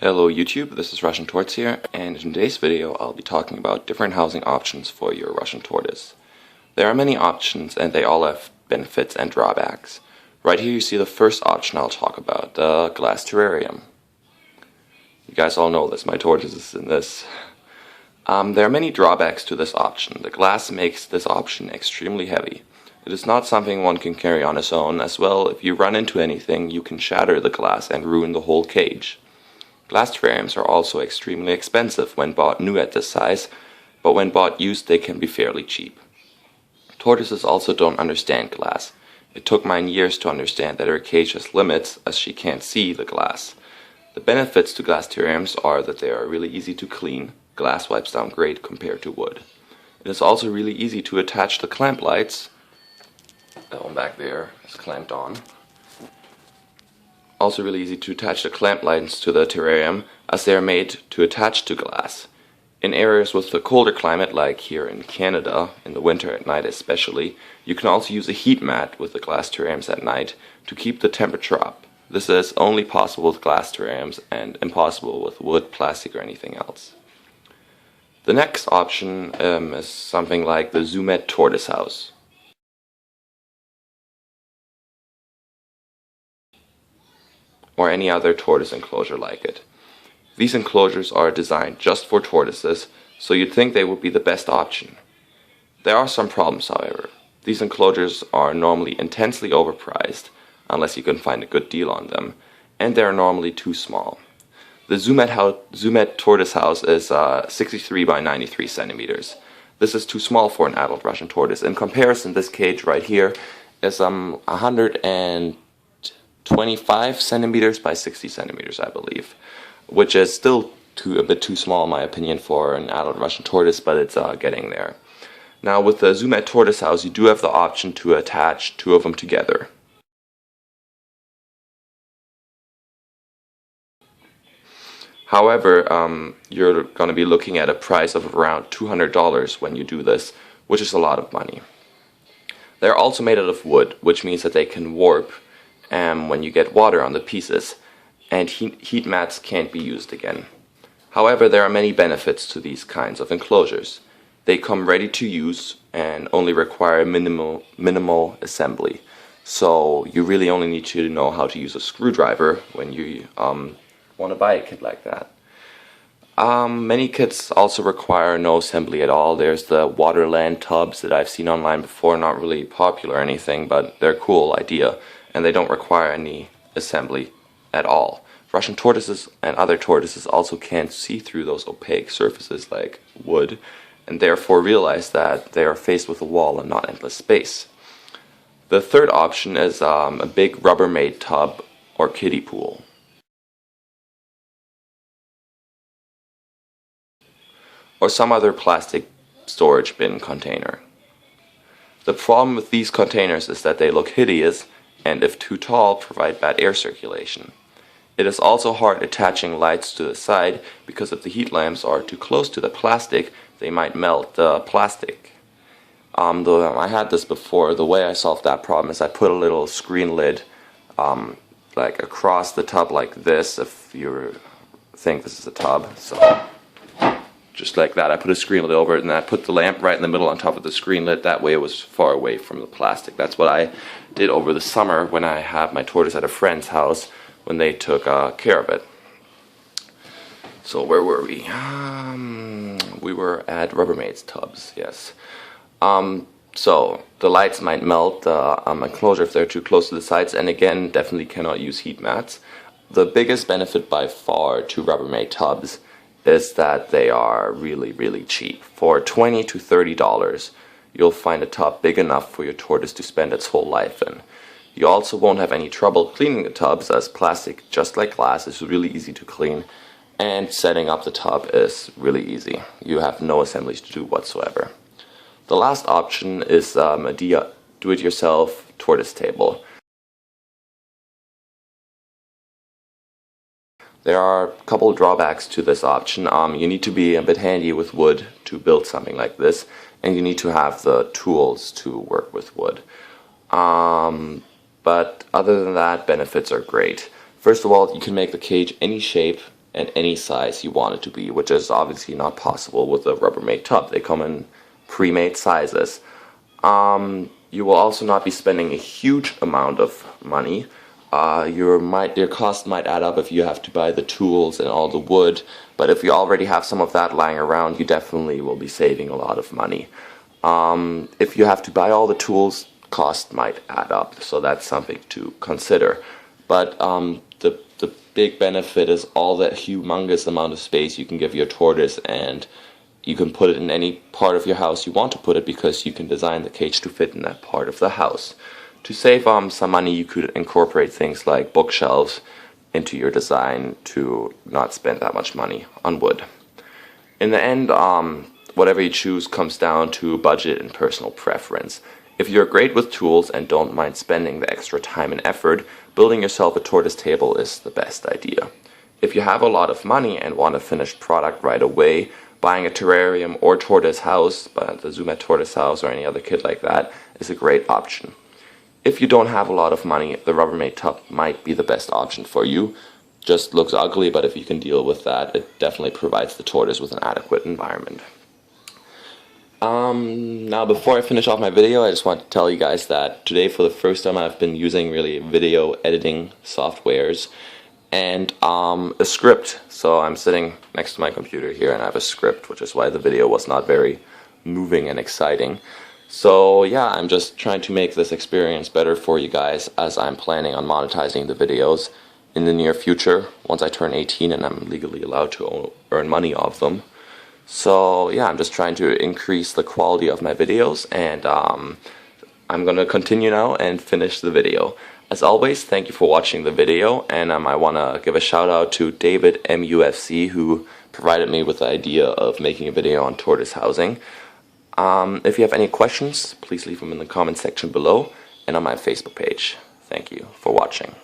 Hello YouTube, this is Russian Tortoise here, and in today's video I'll be talking about different housing options for your Russian tortoise. There are many options and they all have benefits and drawbacks. Right here you see the first option I'll talk about, the glass terrarium. You guys all know this, my tortoise is in this. There are many drawbacks to this option. The glass makes this option extremely heavy. It is not something one can carry on its own. As well, if you run into anything, you can shatter the glass and ruin the whole cage. Glass terrariums are also extremely expensive when bought new at this size, but when bought used they can be fairly cheap. Tortoises also don't understand glass. It took mine years to understand that her cage has limits as she can't see the glass. The benefits to glass terrariums are that they are really easy to clean. Glass wipes down great compared to wood. It is also really easy to attach the clamp lights. That one back there is clamped on. Also really easy to attach the clamp lights to the terrarium as they are made to attach to glass. In areas with a colder climate like here in Canada, in the winter at night especially, you can also use a heat mat with the glass terrariums at night to keep the temperature up. This is only possible with glass terrariums and impossible with wood, plastic or anything else. The next option is something like the Zoomet tortoise house. Or any other tortoise enclosure like it. These enclosures are designed just for tortoises, so you'd think they would be the best option. There are some problems, however. These enclosures are normally intensely overpriced, unless you can find a good deal on them, and they are normally too small. The Zoomet tortoise house is 63 by 93 centimeters. This is too small for an adult Russian tortoise. In comparison, this cage right here is 125 centimeters by 60 centimeters, I believe, which is still a bit too small in my opinion for an adult Russian tortoise, but it's getting there. Now with the Zoomet tortoise house, you do have the option to attach two of them together. However, you're going to be looking at a price of around $200 when you do this, which is a lot of money. They're also made out of wood, which means that they can warp when you get water on the pieces, and heat mats can't be used again. However, there are many benefits to these kinds of enclosures. They come ready to use and only require minimal assembly. So you really only need to know how to use a screwdriver when you want to buy a kit like that. Many kits also require no assembly at all. There's the Waterland tubs that I've seen online before, not really popular or anything, but they're a cool idea, and they don't require any assembly at all. Russian tortoises and other tortoises also can't see through those opaque surfaces like wood, and therefore realize that they are faced with a wall and not endless space. The third option is a big Rubbermaid tub or kiddie pool. Or some other plastic storage bin container. The problem with these containers is that they look hideous and if too tall provide bad air circulation. It is also hard attaching lights to the side because if the heat lamps are too close to the plastic, they might melt the plastic. Though I had this before, the way I solved that problem is I put a little screen lid like across the tub like this, if you think this is a tub. So just like that, I put a screen lid over it and I put the lamp right in the middle on top of the screen lid. That way it was far away from the plastic. That's what I did over the summer when I had my tortoise at a friend's house when they took care of it. So where were we? We were at Rubbermaid's tubs, yes. So the lights might melt the enclosure if they're too close to the sides, and again, definitely cannot use heat mats. The biggest benefit by far to Rubbermaid tubs is that they are really cheap. For $20 to $30, you'll find a tub big enough for your tortoise to spend its whole life in. You also won't have any trouble cleaning the tubs, as plastic, just like glass, is really easy to clean, and setting up the tub is really easy. You have no assemblies to do whatsoever. The last option is a do-it-yourself tortoise table. There are a couple of drawbacks to this option. You need to be a bit handy with wood to build something like this, and you need to have the tools to work with wood. But other than that, benefits are great. First of all, you can make the cage any shape and any size you want it to be, which is obviously not possible with a Rubbermaid tub. They come in pre-made sizes. You will also not be spending a huge amount of money. Your cost might add up if you have to buy the tools and all the wood, but if you already have some of that lying around, you definitely will be saving a lot of money. If you have to buy all the tools, cost might add up, so that's something to consider. But the big benefit is all that humongous amount of space you can give your tortoise, and you can put it in any part of your house you want to put it, because you can design the cage to fit in that part of the house. To save some money, you could incorporate things like bookshelves into your design to not spend that much money on wood. In the end, whatever you choose comes down to budget and personal preference. If you're great with tools and don't mind spending the extra time and effort, building yourself a tortoise table is the best idea. If you have a lot of money and want a finished product right away, buying a terrarium or tortoise house, but the Zumet tortoise house or any other kit like that, is a great option. If you don't have a lot of money, the Rubbermaid tub might be the best option for you. Just looks ugly, but if you can deal with that, it definitely provides the tortoise with an adequate environment. Now before I finish off my video, I just want to tell you guys that today for the first time I've been using really video editing softwares and a script. So I'm sitting next to my computer here and I have a script, which is why the video was not very moving and exciting. So yeah, I'm just trying to make this experience better for you guys, as I'm planning on monetizing the videos in the near future once I turn 18 and I'm legally allowed to earn money off them. So yeah, I'm just trying to increase the quality of my videos, and I'm gonna continue now and finish the video. As always, thank you for watching the video, and I want to give a shout out to David MUFC, who provided me with the idea of making a video on tortoise housing. If you have any questions, please leave them in the comment section below and on my Facebook page. Thank you for watching.